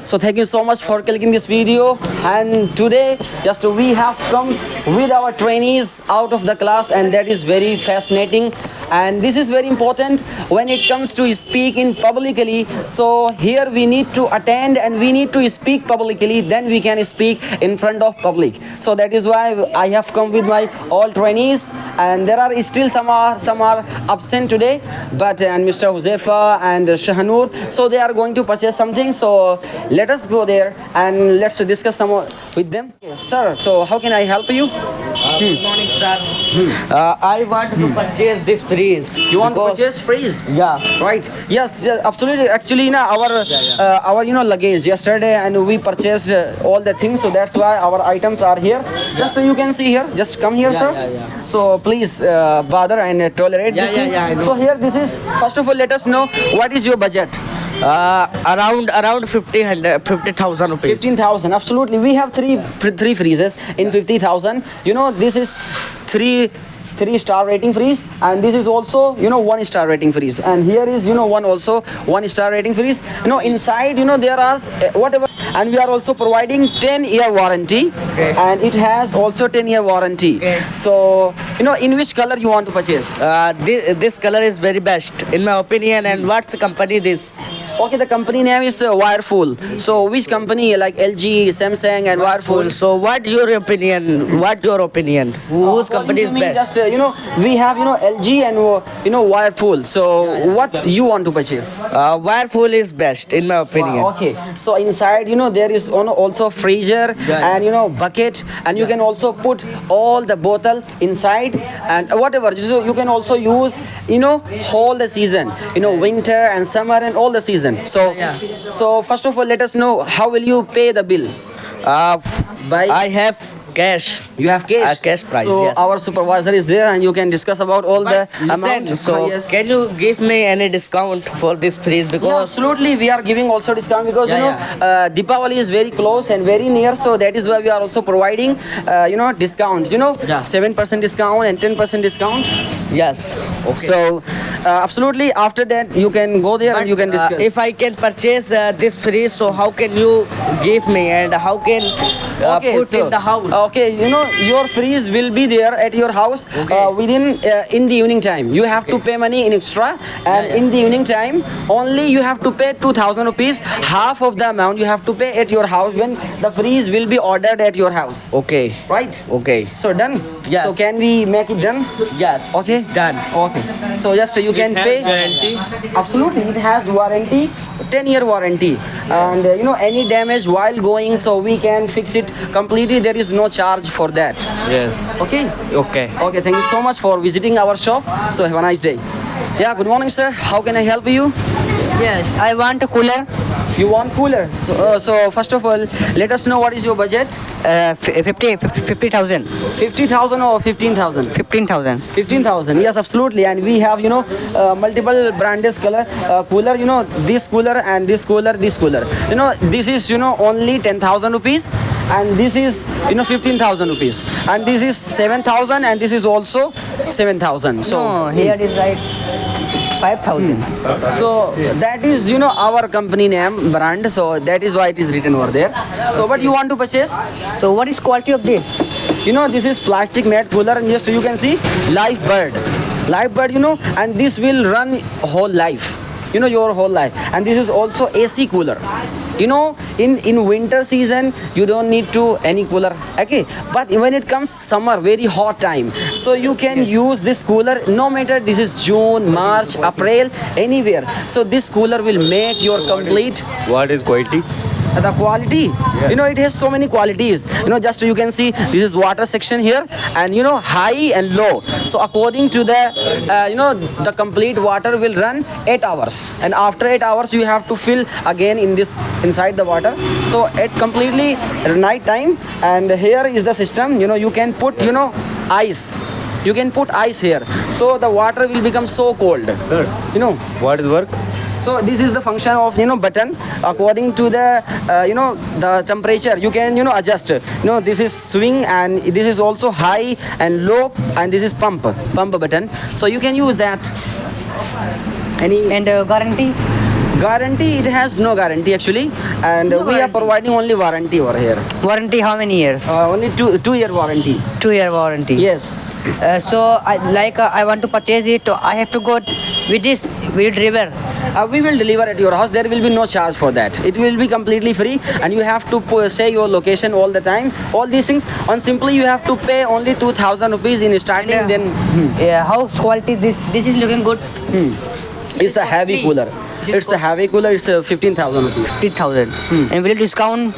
So thank you so much for clicking this video. And today, just we have come with our trainees out of the class, and that is very fascinating. And this is very important when it comes to speak in publicly. So here we need to attend and we need to speak publicly. Then we can speak in front of public. So that is why I have come with my all trainees. And there are still some are absent today. But and Mr. Huzefa and Shahanur. So they are going to purchase something. So let us go there and let's discuss some with them. Yes, sir. So how can I help you? Good morning, sir. I want to purchase this freeze. You want to purchase freeze? Yeah. Right. Yes, absolutely. Actually, our luggage yesterday, and we purchased all the things. So that's why our items are here. Just so you can see here. Just come here, sir. Yeah. So please bother and tolerate this thing. I know. So here, this is first of all. Let us know what is your budget. Around 50,000 rupees. 15,000. Absolutely. We have three freezes in 50,000. This is three-star rating freeze, and this is also 1-star rating freeze, and here is one also 1-star rating freeze. Inside there are whatever, and we are also providing 10-year warranty. Okay. And it has also 10-year warranty. Okay. So in which color you want to purchase? This color is very best in my opinion. And what's the company this? Okay, the company name is Wireful. So which company, like LG, Samsung, and Wireful? So what your opinion? Whose company is best? Just we have LG and Wireful. So what you want to purchase? Wireful is best in my opinion. Okay, so inside there is also freezer and bucket, and you can also put all the bottle inside and whatever. So you can also use whole the season, winter and summer and all the season. So first of all, let us know how will you pay the bill? I have cash. You have cash? Cash price, so yes. Our supervisor is there and you can discuss about all the amount. So Yes. can you give me any discount for this freeze? Yeah, Because absolutely, we are giving also discount because Yeah, Deepavali is very close and very near, so that is why we are also providing discount. 7% discount and 10% discount. yes. Okay. So absolutely, after that you can go there and you can discuss. If I can purchase this freeze, so how can you give me and how can put in the house? Okay, your freeze will be there at your house within in the evening time. You have to pay money in extra, and in the evening time only you have to pay 2,000 rupees. Half of the amount you have to pay at your house when the freeze will be ordered at your house. Okay. Right? Okay. So done? Yes. So can we make it done? Yes. Okay. It's done. Okay. So just you can pay. Guarantee? Absolutely, it has warranty, 10-year warranty, and any damage while going, so we can fix it completely. There is no charge for that. Yes. Okay. Okay. Okay. Thank you so much for visiting our shop. So have a nice day. Yeah. Good morning, sir. How can I help you? Yes, I want a cooler. You want cooler? So first of all, let us know what is your budget. 50,000. 50,000 or 15,000? 15,000. 15,000. Yes, absolutely. And we have multiple branded cooler. This cooler and this cooler, this cooler. This is only 10,000 rupees, and this is 15,000 rupees, and this is 7,000, and this is also 7,000. So No, here is right 5,000. so that is our company name brand. So that is why it is written over there. So what you want to purchase? So what is quality of this? This is plastic mat cooler, and just you can see live bird, and this will run whole life, your whole life. And this is also AC cooler. In winter season you don't need to any cooler, okay, but when it comes summer, very hot time, so you can use this cooler no matter this is June, March, April, anywhere. So this cooler will make your complete What is quality? the quality. It has so many qualities. Just you can see this is water section here, and high and low. So according to the the complete water will run 8 hours, and after 8 hours you have to fill again inside the water. So at completely night time, and here is the system. You can put ice. You can put ice here, so the water will become so cold. Sir, what is work? So this is the function of button. According to the the temperature, you can adjust. This is swing, and this is also high and low, and this is pump button. So you can use that. Any And guarantee? Guarantee, it has no guarantee actually, and we are guarantee. providing only warranty over here. Warranty how many years? Only 2 year warranty. 2-year warranty. Yes. So I want to purchase it. I have to go with this. Will you deliver? We will deliver at your house. There will be no charge for that. It will be completely free, and you have to say your location all the time. All these things, and simply you have to pay only 2,000 rupees in starting. Yeah. Then Yeah. How's quality? This is looking good. it's a heavy cooler. It's a heavy cooler. It's 15,000 rupees. 3,000. And will you discount?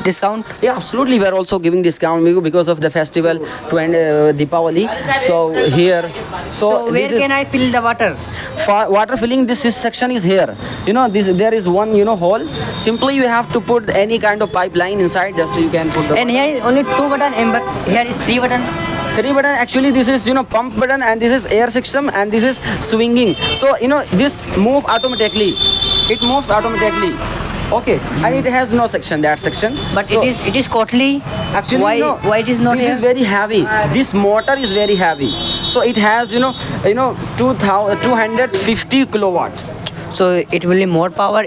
Discount? Yeah, absolutely. We are also giving discount because of the festival to end Deepavali. So here, So where this is- can I fill the water? for water filling, this section is here. There is one hole. Simply you have to put any kind of pipeline inside. Just you can put the And here is only 2 button, and but here is 3 button. 3 button. Actually, this is pump button, and this is air system, and this is swinging. So this move automatically. It moves automatically. Okay, and it has no section. That section. But So, it is costly. Actually, why no. why it is not This here? is very heavy. This motor is very heavy. So it has 250 kilowatt. So it will be more power,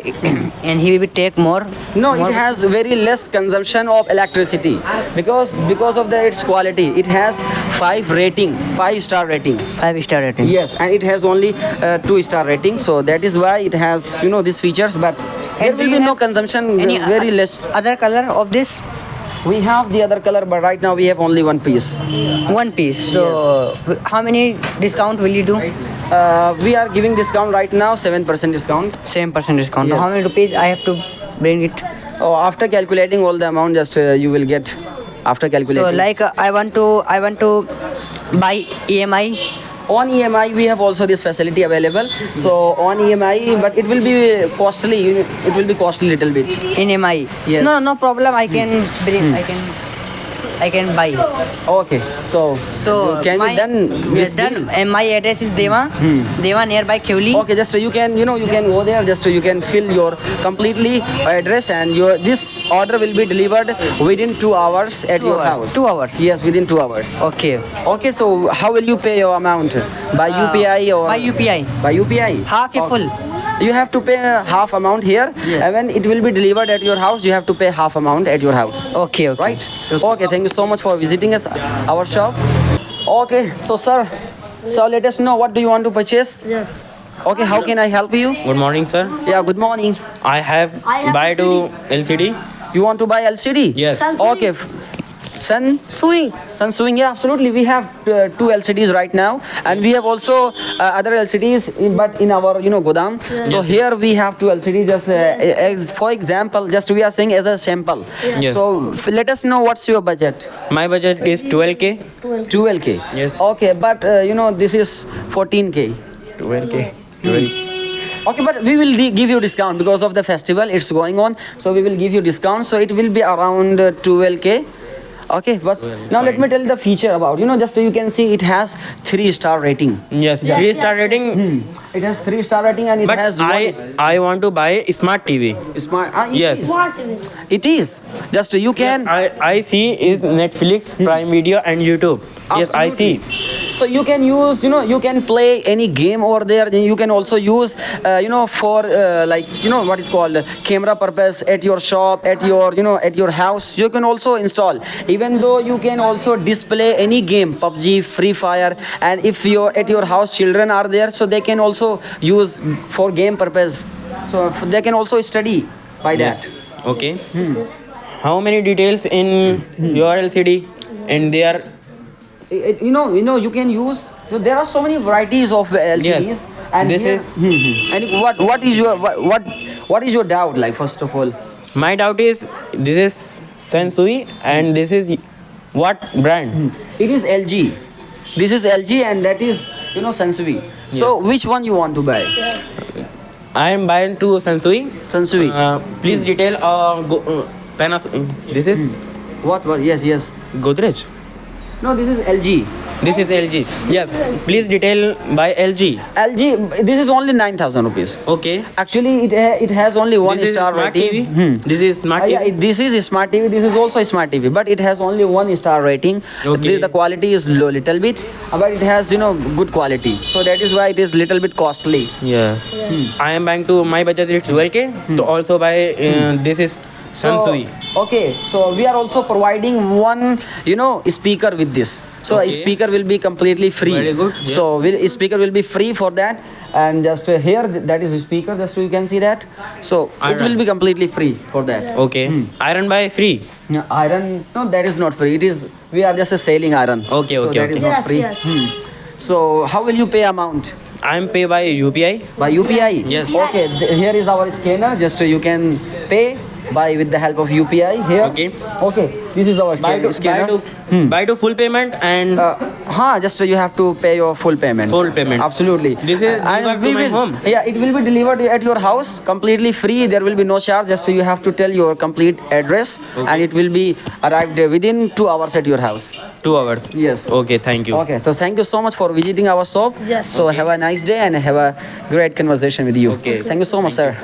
and he will take more. No, more- it has very less consumption of electricity because of its quality. It has 5-star rating. 5-star rating. Yes, and it has only 2-star rating. So that is why it has these features. But there And do will you be no have consumption. Any Very less. other color of this? We have the other color, but right now we have only one piece. One piece. So how many discount will you do? We are giving discount right now, 7% discount. Same percent discount. Yes. How many rupees I have to bring it? Oh, after calculating all the amount, just you will get after calculating. So like I want to buy EMI. On EMI, we have also this facility available. So on EMI, but it will be costly. It will be costly little bit. In EMI. Yes. No problem. I can bring. I can buy. Okay, so can my, you done yes, this done. deal? And my address is Deva. Deva nearby Kevli. Okay, just so you can you can go there. Just so you can fill your completely address, and this order will be delivered within 2 hours at 2 your hours. house. 2 hours. Yes, within 2 hours. Okay. Okay, so how will you pay your amount? By UPI or By UPI. By UPI. Half or full? You have to pay half amount here, and when it will be delivered at your house, you have to pay half amount at your house. Okay. Okay. Right? Okay, thank you so much for visiting us, our shop. Okay, so sir, let us know what do you want to purchase? Yes. Okay, how can I help you? Good morning, sir. Yeah, good morning. I have buy to LCD. You want to buy LCD? Yes. Okay. Sunswing, yeah, absolutely. We have 2 LCDs right now, and we have also other LCDs, but in our godam. So here we have 2 LCDs. Just for example, just we are saying as a sample. Yes. So let us know what's your budget. My budget is 12K. 12K. Yes. Okay, but this is 14K. 12K. Okay, but we will give you discount because of the festival it's going on. So we will give you discount. So it will be around 12K. Okay, but now let me tell you the feature about. Just so you can see, it has 3-star rating. Yes, 3-star rating. It has 3-star rating, and it But has I want to buy a smart TV. smart. Yes. It is. Just you can. I see is Netflix, Prime Video, and YouTube. Yes, I see. So you can use, you can play any game over there. Then you can also use, for like, what is called camera purpose at your shop, at your, at your house. You can also install. Even though you can also display any game, PUBG, Free Fire, and if at your house children are there, so they can also use for game purpose. So they can also study by that. Okay. How many details in your LCD? And they are You can use. So there are so many varieties of LCDs. Yes. And This here- is- And what is your doubt? Like, first of all, my doubt is this is Sensui and this is what brand? it is LG. This is LG, and that is Sansui. So which one you want to buy? I am buying to Sensui. Sansui. Please detail Panasonic. This is What? Yes. Godrej. No, this is LG. This is LG. Yes. Please detail by LG. LG, this is only 9,000 rupees. Okay. Actually, it has only one This is star smart rating. TV. This is smart TV. Yeah, this is a smart TV. This is also a smart TV, but it has only one star rating. Okay. The quality is low, little bit, but it has good quality. So that is why it is little bit costly. Yes. I am buying to my budget. It's 12K. So also buy this is Sansui. Okay, so we are also providing one, speaker with this. So a Okay. speaker will be completely free. Very good, yeah. So speaker will be free for that, and just here that is a speaker. Just so you can see that. So it Iron. will be completely free for that. Okay. Iron buy free. Yeah, iron, no, that is not free. It is, we are just selling iron. Okay, so okay, that is okay. not Yes, free. yes. So how will you pay amount? I am pay by UPI. By UPI? Yes. Okay, here is our scanner. Just you can pay by with the help of UPI here. Okay. Okay, this is our scanner. Buy to full payment and Just you have to pay your full payment. Full payment. Absolutely. This is delivered to my home. Yeah, it will be delivered at your house completely free. There will be no charge. Just you have to tell your complete address, and it will be arrived within 2 hours at your house. 2 hours. Yes. Okay, thank you. Okay, so thank you so much for visiting our shop. Yes. So have a nice day and have a great conversation with you. Okay. Thank you so much, sir.